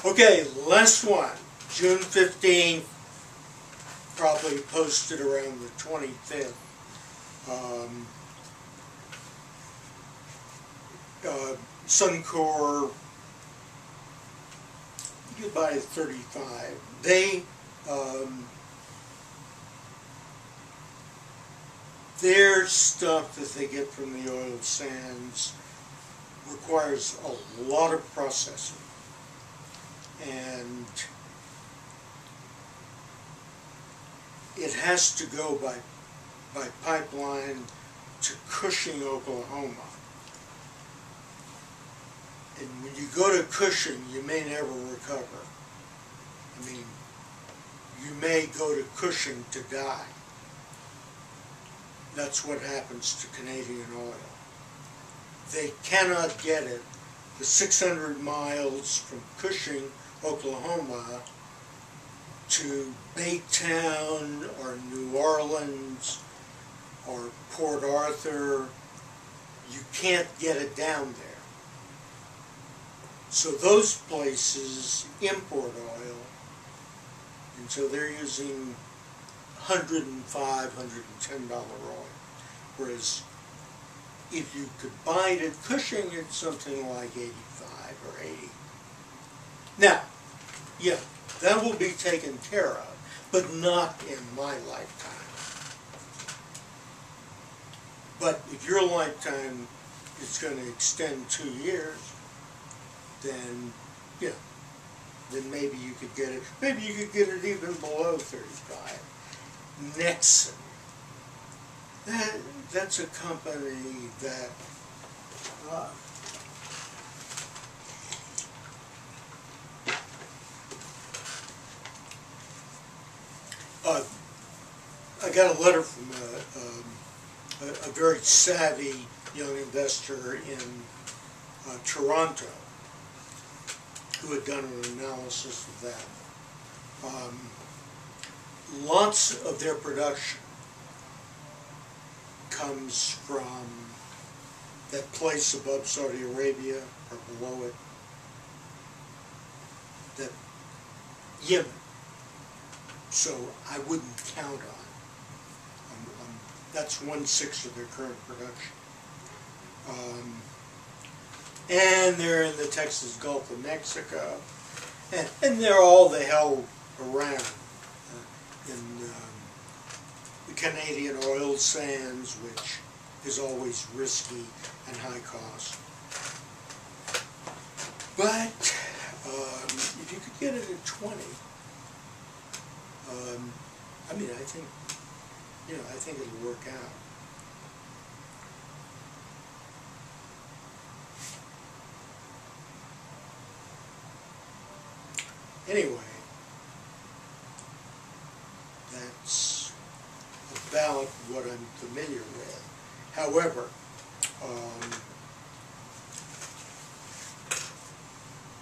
Okay, last one, June 15th, probably posted around the 25th. Suncor, you could buy a 35. They, their stuff that they get from the oil sands requires a lot of processing. And it has to go by pipeline to Cushing, Oklahoma. And when you go to Cushing, you may never recover. I mean, you may go to Cushing to die. That's what happens to Canadian oil. They cannot get it the 600 miles from Cushing, Oklahoma to Baytown or New Orleans or Port Arthur. You can't get it down there. So those places import oil, and so they're using $105, $110 oil. Whereas if you could buy it at Cushing, it's something like 85 or 80. Now, yeah, that will be taken care of, but not in my lifetime. But if your lifetime is going to extend 2 years, then, yeah, then maybe you could get it, maybe you could get it even below 35. Nexen, that's a company that I got a letter from a very savvy young investor in Toronto who had done an analysis of that. Lots of their production comes from that place above Saudi Arabia or below it, that Yemen. So I wouldn't count on. That's 1/6 of their current production. And they're in the Texas Gulf of Mexico, and they're all the hell around in the Canadian oil sands, which is always risky and high cost. But if you could get it at 20, I mean, I think, you know, I think it'll work out. Anyway, that's about what I'm familiar with. However,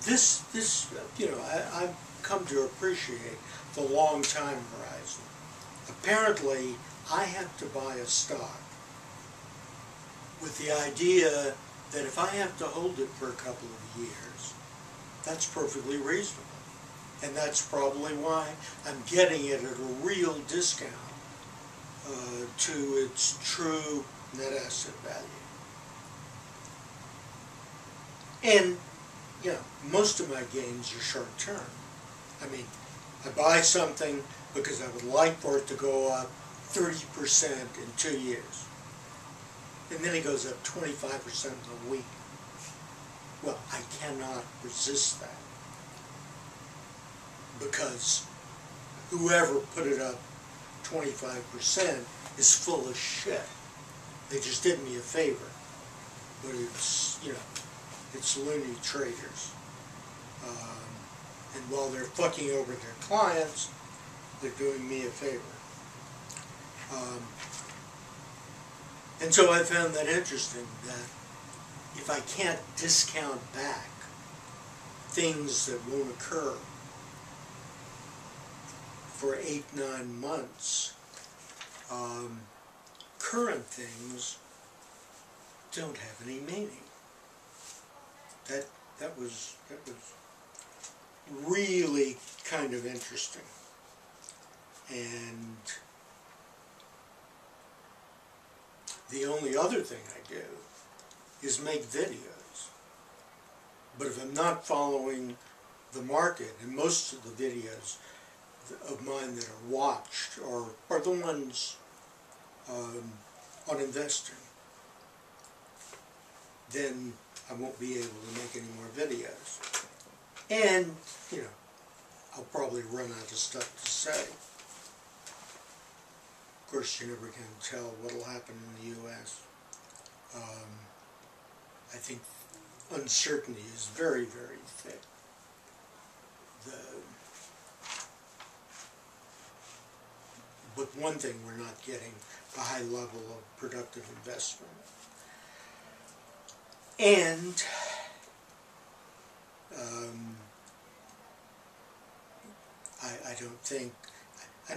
this, you know, I've come to appreciate the long time horizon. Apparently, I have to buy a stock with the idea that if I have to hold it for a couple of years, that's perfectly reasonable. And that's probably why I'm getting it at a real discount to its true net asset value. And, you know, most of my gains are short term. I mean, I buy something because I would like for it to go up 30% in 2 years. And then it goes up 25% in a week. Well, I cannot resist that, because whoever put it up 25% is full of shit. They just did me a favor. But it's, you know, it's loony traders. And while they're fucking over their clients, they're doing me a favor. And so I found that interesting, that if I can't discount back things that won't occur for 8-9 months, current things don't have any meaning. That was really kind of interesting. And the only other thing I do is make videos. But if I'm not following the market, and most of the videos of mine that are watched are the ones on investing, then I won't be able to make any more videos. And, you know, I'll probably run out of stuff to say. Of course, you never can tell what will happen in the U.S. I think uncertainty is very, very thick. But one thing we're not getting, a high level of productive investment. And I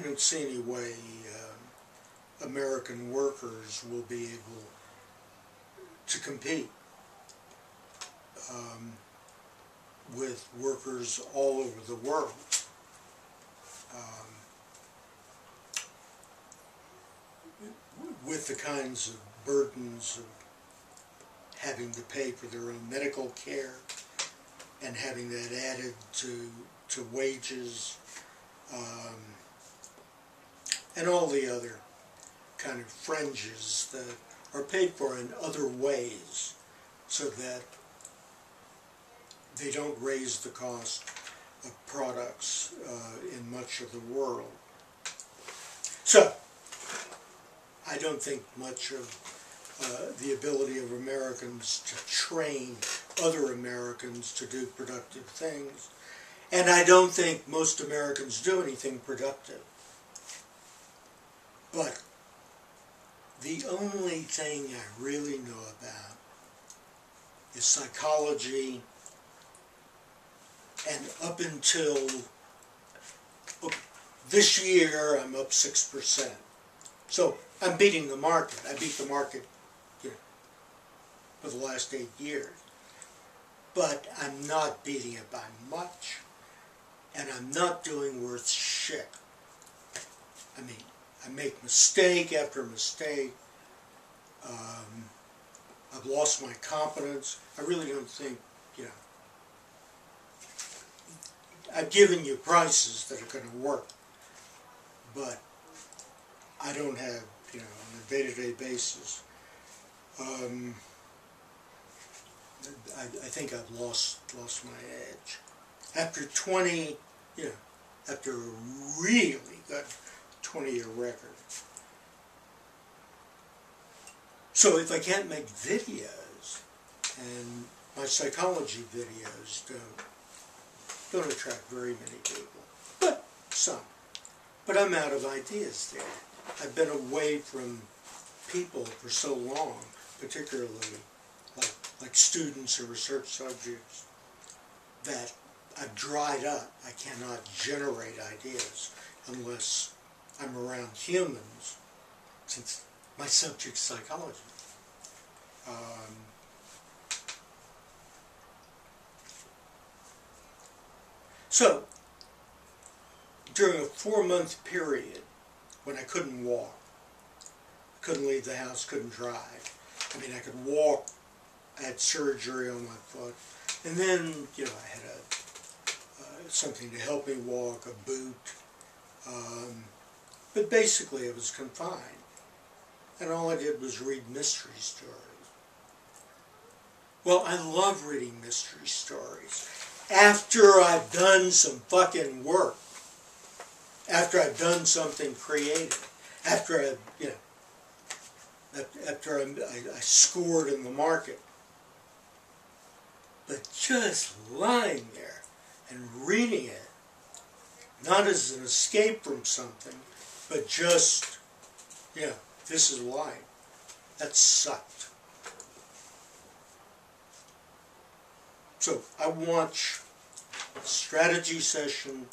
don't see any way American workers will be able to compete with workers all over the world. With the kinds of burdens of having to pay for their own medical care and having that added to wages, and all the other kind of fringes that are paid for in other ways so that they don't raise the cost of products in much of the world. So, I don't think much of the ability of Americans to train other Americans to do productive things. And I don't think most Americans do anything productive. But the only thing I really know about is psychology, and up until this year I'm up 6%. So I'm beating the market. I beat the market, you know, for the last 8 years. But I'm not beating it by much. And I'm not doing worth shit. I mean, I make mistake after mistake. I've lost my confidence. I really don't think, you know, I've given you prices that are going to work. But I don't have, you know, on a day-to-day basis. I think I've lost my edge. After 20, you know, after a really good 20-year record. So if I can't make videos, and my psychology videos don't attract very many people, but some. But I'm out of ideas there. I've been away from people for so long, particularly like students or research subjects, that I've dried up. I cannot generate ideas unless I'm around humans, since my subject's psychology. So, during a 4-month period, when I couldn't walk, couldn't leave the house, couldn't drive. I mean, I could walk, I had surgery on my foot, and then, you know, I had something to help me walk, a boot, but basically I was confined, and all I did was read mystery stories. Well, I love reading mystery stories. After I've done some fucking work, after I've done something creative, after I've, you know, after I scored in the market. But just lying there and reading it, not as an escape from something, but just, you know, this is life. That sucked. So I watch a strategy session.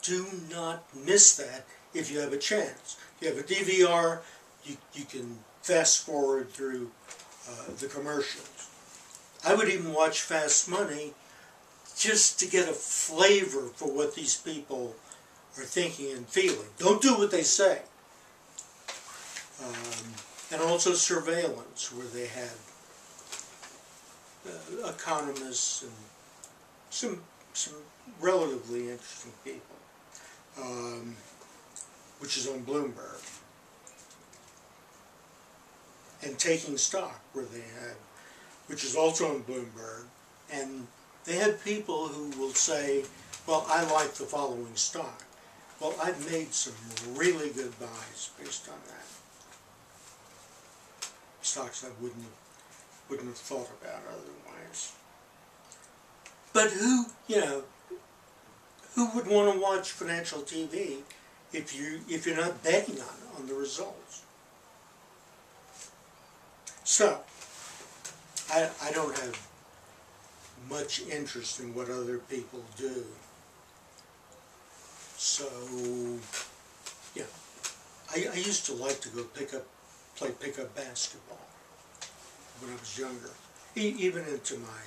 Do not miss that if you have a chance. If you have a DVR, you can fast forward through the commercials. I would even watch Fast Money just to get a flavor for what these people are thinking and feeling. Don't do what they say. And also surveillance, where they had economists and some relatively interesting people, which is on Bloomberg. And Taking Stock, where they had, which is also on Bloomberg, and they had people who will say, well, I like the following stock. Well, I've made some really good buys based on that. Stocks I wouldn't have thought about otherwise. But who would want to watch financial TV if you're not betting on the results? So, I don't have much interest in what other people do. So, yeah, I used to like to go play pickup basketball when I was younger, even into my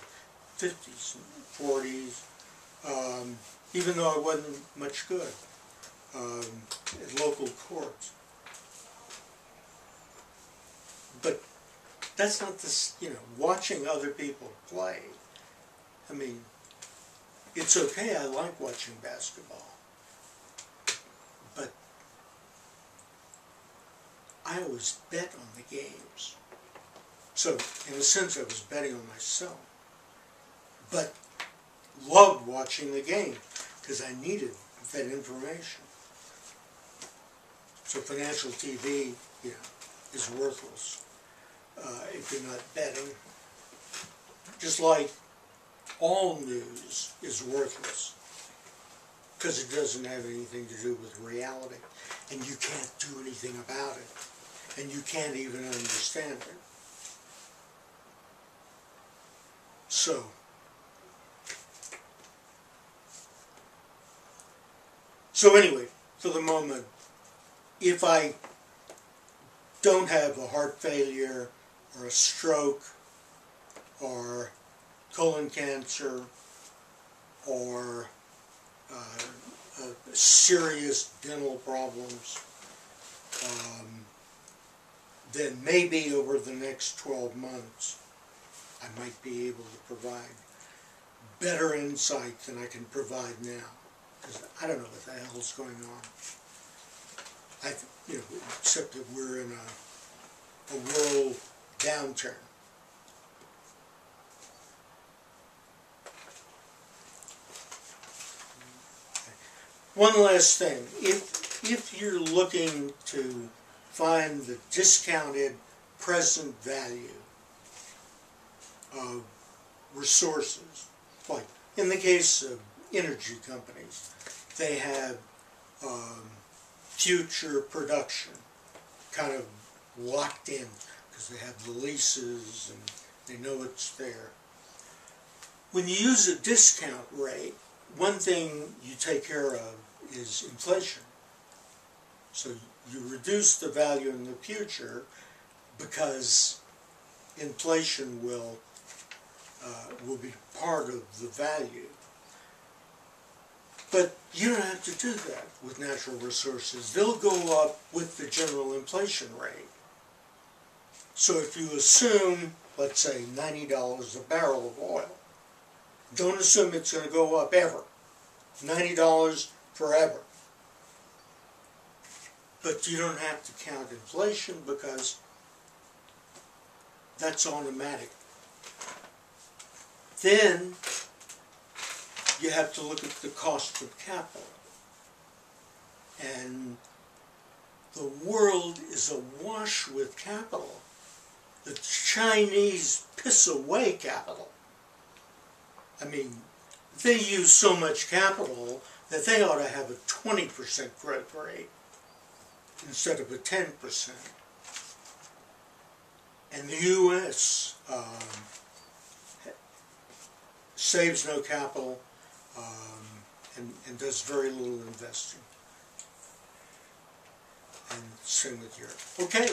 50s and 40s, even though I wasn't much good at local courts. But that's not this, watching other people play. I mean, it's okay, I like watching basketball. But I always bet on the games. So, in a sense, I was betting on myself. But loved watching the game, because I needed that information. So financial TV, is worthless if you're not betting. Just like all news is worthless, because it doesn't have anything to do with reality, and you can't do anything about it, and you can't even understand it. So anyway, for the moment, if I don't have a heart failure or a stroke or colon cancer or serious dental problems, then maybe over the next 12 months I might be able to provide better insight than I can provide now, because I don't know what the hell's going on. Except that we're in a world downturn. One last thing, if you're looking to find the discounted present value of resources, like in the case of energy companies, they have future production kind of locked in because they have the leases and they know it's there. When you use a discount rate, one thing you take care of is inflation. So you reduce the value in the future because inflation will be part of the value. But you don't have to do that with natural resources. They'll go up with the general inflation rate. So if you assume, let's say, $90 a barrel of oil, don't assume it's going to go up ever. $90 forever. But you don't have to count inflation because that's automatic. Then you have to look at the cost of capital. And the world is awash with capital. The Chinese piss away capital. I mean, they use so much capital that they ought to have a 20% growth rate instead of a 10%. And the U.S. Saves no capital and does very little investing. And same with Europe. Okay.